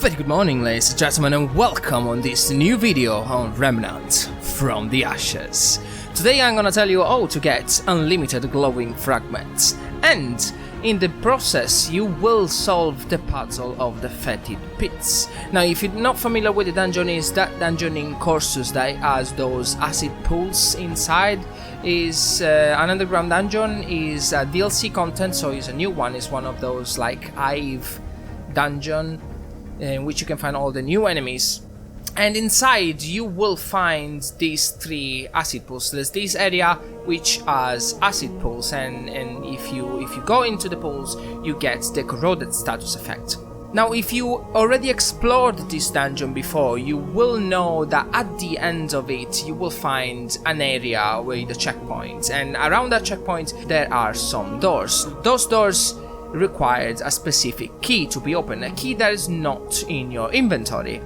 Very good morning, ladies and gentlemen, and welcome on this new video on Remnant from the Ashes. Today I'm gonna tell you how to get unlimited glowing fragments, and in the process you will solve the puzzle of the Fetid Pits. Now, if you're not familiar with the dungeon, is that dungeon in Corsus that has those acid pools inside. Is an underground dungeon, is a DLC content, so it's a new one. It's one of those like Hive dungeon in which you can find all the new enemies, and inside you will find these three acid pools. There's this area which has acid pools, and if you go into the pools you get the corroded status effect. Now, if you already explored this dungeon before, you will know that at the end of it you will find an area with a checkpoint, and around that checkpoint there are some doors. Those doors required a specific key to be opened, a key that is not in your inventory.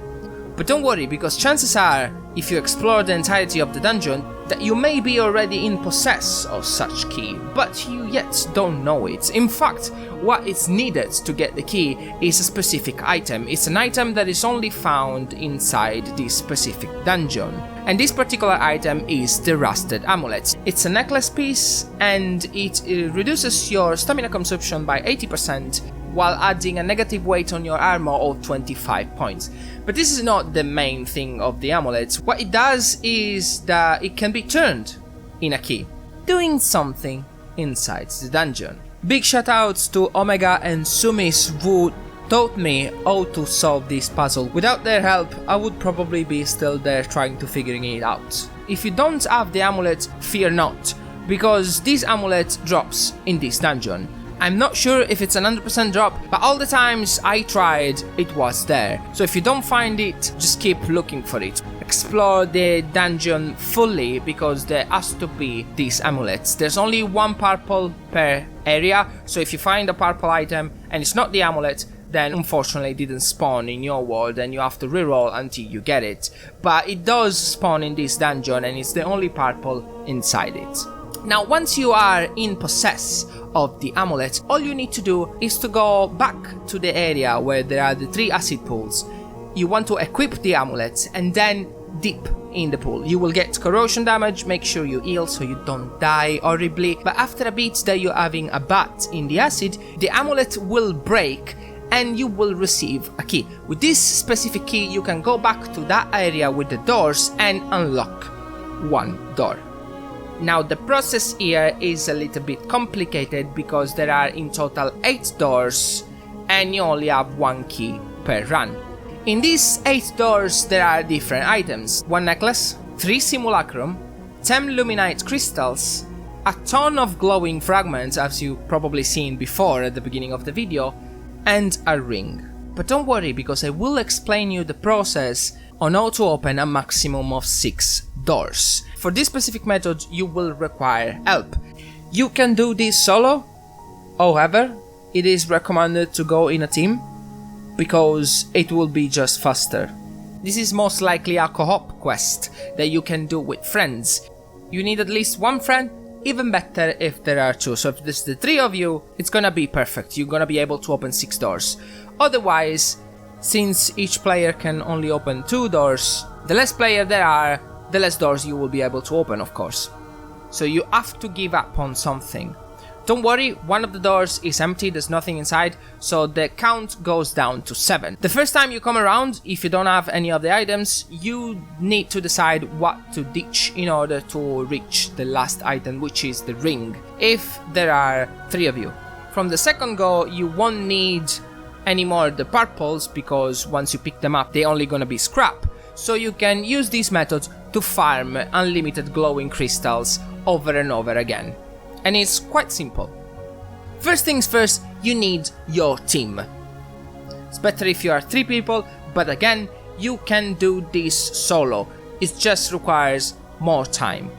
But don't worry, because chances are, if you explore the entirety of the dungeon, that you may be already in possess of such key, but you yet don't know it. In fact, what is needed to get the key is a specific item. It's an item that is only found inside this specific dungeon. And this particular item is the Rusted Amulet. It's a necklace piece, and it reduces your stamina consumption by 80%, while adding a negative weight on your armor of 25 points. But this is not the main thing of the amulet. What it does is that it can be turned in a key, doing something inside the dungeon. Big shoutouts to Omega and Sumis, who taught me how to solve this puzzle. Without their help, I would probably be still there trying to figuring it out. If you don't have the amulet, fear not, because this amulet drops in this dungeon. I'm not sure if it's an 100% drop, but all the times I tried, it was there. So if you don't find it, just keep looking for it. Explore the dungeon fully, because there has to be these amulets. There's only one purple per area, so if you find a purple item and it's not the amulet, then unfortunately it didn't spawn in your world and you have to reroll until you get it. But it does spawn in this dungeon, and it's the only purple inside it. Now, once you are in possess of the amulet, all you need to do is to go back to the area where there are the three acid pools. You want to equip the amulet and then dip in the pool. You will get corrosion damage, make sure you heal so you don't die horribly, but after a bit that you're having a bath in the acid, the amulet will break and you will receive a key. With this specific key you can go back to that area with the doors and unlock one door. Now, the process here is a little bit complicated because there are in total 8 doors and you only have one key per run. In these 8 doors there are different items: 1 necklace, 3 simulacrum, 10 luminite crystals, a ton of glowing fragments, as you've probably seen before at the beginning of the video, and a ring. But don't worry, because I will explain you the process on how to open a maximum of 6 doors. For this specific method you will require help. You can do this solo, however it is recommended to go in a team, because it will be just faster. This is most likely a co-op quest that you can do with friends. You need at least one friend, even better if there are 2. So if there's the 3 of you, it's gonna be perfect. You're gonna be able to open 6 doors. Otherwise, since each player can only open 2 doors, the less players there are, the less doors you will be able to open, of course. So you have to give up on something. Don't worry, one of the doors is empty, there's nothing inside, so the count goes down to 7. The first time you come around, if you don't have any of the items, you need to decide what to ditch in order to reach the last item, which is the ring, if there are 3 of you. From the second go, you won't need any more the purples, because once you pick them up, they're only gonna be scrap. So you can use this method to farm unlimited glowing crystals over and over again. And it's quite simple. First things first, you need your team. It's better if you are 3 people, but again, you can do this solo. It just requires more time.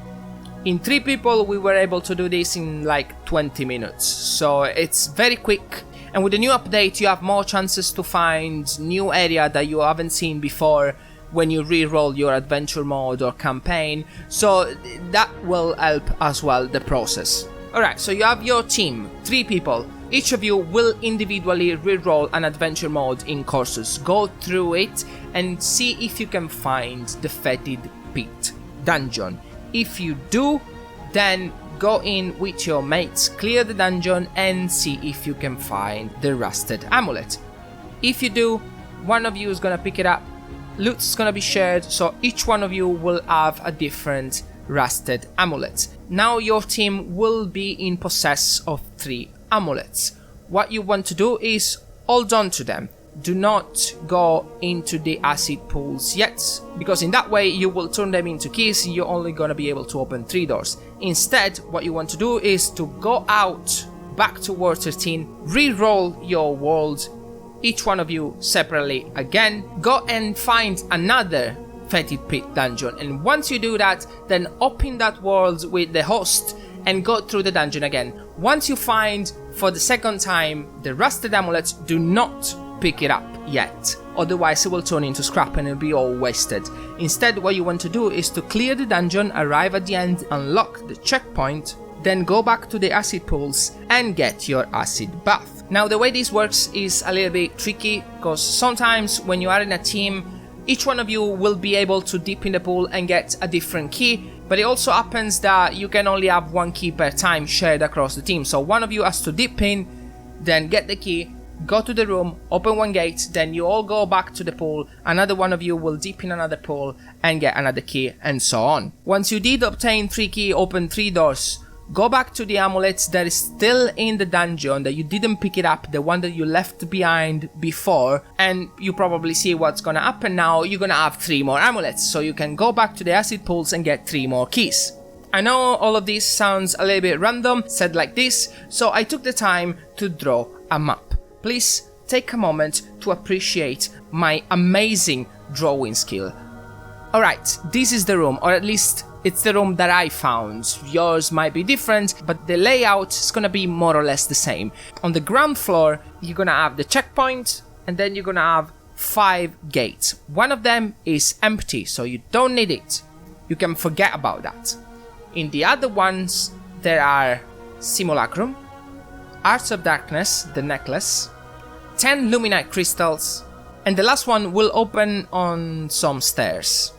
In 3 people, we were able to do this in like 20 minutes, so it's very quick. And with the new update, you have more chances to find new area that you haven't seen before when you re-roll your adventure mode or campaign, so that will help as well the process. Alright, so you have your team, 3 people. Each of you will individually reroll an adventure mode in Corsus. Go through it and see if you can find the Fetid Pit dungeon. If you do, then go in with your mates, clear the dungeon and see if you can find the rusted amulet. If you do, one of you is gonna pick it up, loot's gonna be shared, so each one of you will have a different rusted amulet. Now your team will be in possess of 3 amulets. What you want to do is hold on to them. Do not go into the acid pools yet, because in that way you will turn them into keys and you're only gonna be able to open 3 doors. Instead, what you want to do is to go out back to World 13, re-roll your world, each one of you separately again, go and find another Fetid Pit dungeon, and once you do that, then open that world with the host and go through the dungeon again. Once you find for the second time the rusted amulet, do not pick it up yet, otherwise it will turn into scrap and it'll be all wasted. Instead, what you want to do is to clear the dungeon, arrive at the end, unlock the checkpoint, then go back to the acid pools and get your acid buff. Now the way this works is a little bit tricky, because sometimes when you are in a team, each one of you will be able to dip in the pool and get a different key, but it also happens that you can only have 1 key per time shared across the team. So one of you has to dip in, then get the key, go to the room, open 1 gate, then you all go back to the pool, another one of you will dip in another pool and get another key, and so on. Once you did obtain 3 keys, open 3 doors, go back to the amulet that is still in the dungeon that you didn't pick it up, the one that you left behind before, and you probably see what's gonna happen now. You're gonna have 3 more amulets, so you can go back to the acid pools and get 3 more keys. I know all of this sounds a little bit random, said like this, so I took the time to draw a map. Please take a moment to appreciate my amazing drawing skill. Alright, this is the room, or at least it's the room that I found. Yours might be different, but the layout is gonna be more or less the same. On the ground floor, you're gonna have the checkpoint, and then you're gonna have 5 gates. One of them is empty, so you don't need it. You can forget about that. In the other ones, there are Simulacrum, Arts of Darkness, the necklace, 10 Luminite crystals, and the last one will open on some stairs.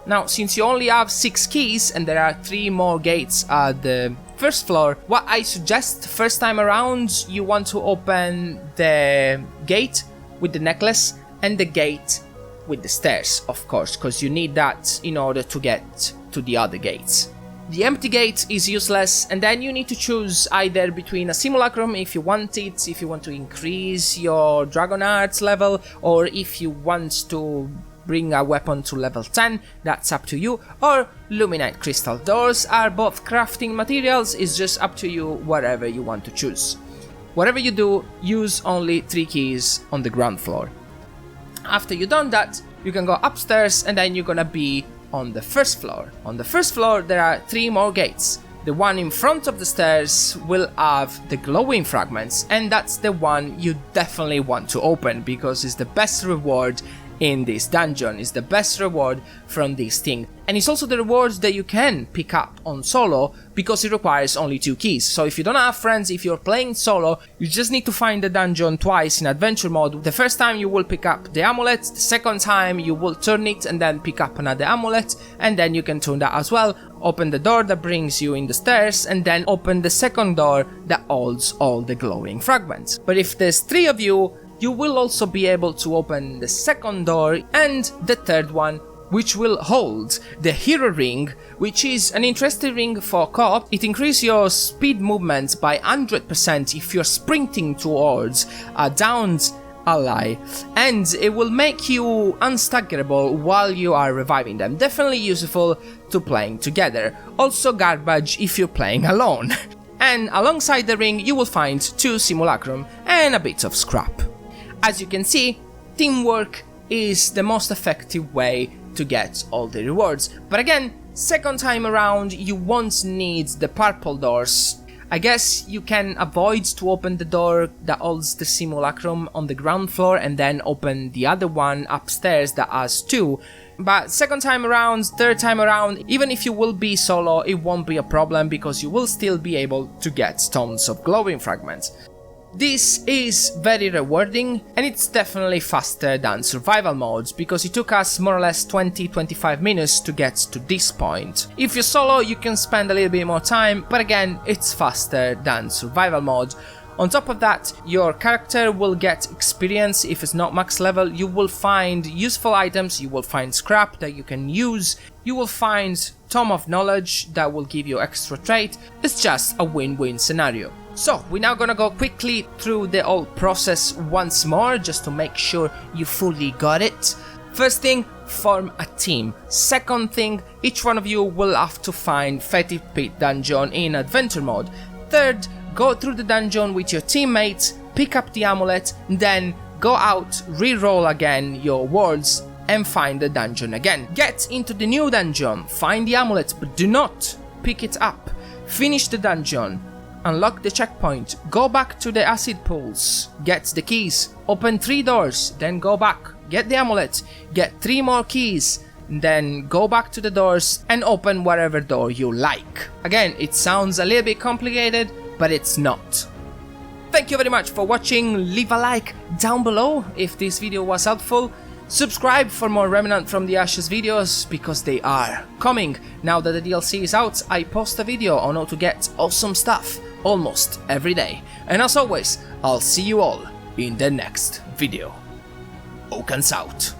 Now, since you only have 6 keys and there are 3 more gates at the first floor, what I suggest first time around, you want to open the gate with the necklace and the gate with the stairs, of course, because you need that in order to get to the other gates. The empty gate is useless, and then you need to choose either between a simulacrum if you want it, if you want to increase your dragon arts level, or if you want to bring a weapon to level 10, that's up to you, or Luminite crystal. Those are both crafting materials, it's just up to you whatever you want to choose. Whatever you do, use only 3 keys on the ground floor. After you've done that, you can go upstairs and then you're gonna be on the first floor. On the first floor there are 3 more gates. The one in front of the stairs will have the glowing fragments, and that's the one you definitely want to open because it's the best reward in this dungeon, is the best reward from this thing, and it's also the rewards that you can pick up on solo because it requires only 2 keys. So if you don't have friends, if you're playing solo, you just need to find the dungeon twice in adventure mode. The first time you will pick up the amulet, the second time you will turn it and then pick up another amulet, and then you can turn that as well, open the door that brings you in the stairs, and then open the second door that holds all the glowing fragments. But if there's 3 of you, you will also be able to open the second door and the third one, which will hold the hero ring, which is an interesting ring for co-op. It increases your speed movement by 100% if you're sprinting towards a downed ally, and it will make you unstaggerable while you are reviving them. Definitely useful to playing together. Also garbage if you're playing alone. And alongside the ring you will find 2 simulacrum and a bit of scrap. As you can see, teamwork is the most effective way to get all the rewards. But again, second time around you won't need the purple doors. I guess you can avoid to open the door that holds the simulacrum on the ground floor and then open the other one upstairs that has 2. But second time around, third time around, even if you will be solo, it won't be a problem because you will still be able to get tons of glowing fragments. This is very rewarding, and it's definitely faster than survival modes, because it took us more or less 20-25 minutes to get to this point. If you're solo, you can spend a little bit more time, but again, it's faster than survival mode. On top of that, your character will get experience if it's not max level. You will find useful items, you will find scrap that you can use, you will find Tome of Knowledge that will give you extra trait. It's just a win-win scenario. So, we're now gonna go quickly through the whole process once more, just to make sure you fully got it. First thing, form a team. Second thing, each one of you will have to find Fetid Pit dungeon in adventure mode. Third, go through the dungeon with your teammates, pick up the amulet, then go out, re-roll again your worlds, and find the dungeon again. Get into the new dungeon, find the amulet, but do not pick it up. Finish the dungeon, unlock the checkpoint, go back to the acid pools, get the keys, open 3 doors, then go back, get the amulet, get 3 more keys, then go back to the doors and open whatever door you like. Again, it sounds a little bit complicated, but it's not. Thank you very much for watching. Leave a like down below if this video was helpful. Subscribe for more Remnant from the Ashes videos, because they are coming. Now that the DLC is out, I post a video on how to get awesome stuff almost every day. And as always, I'll see you all in the next video. Ocans out.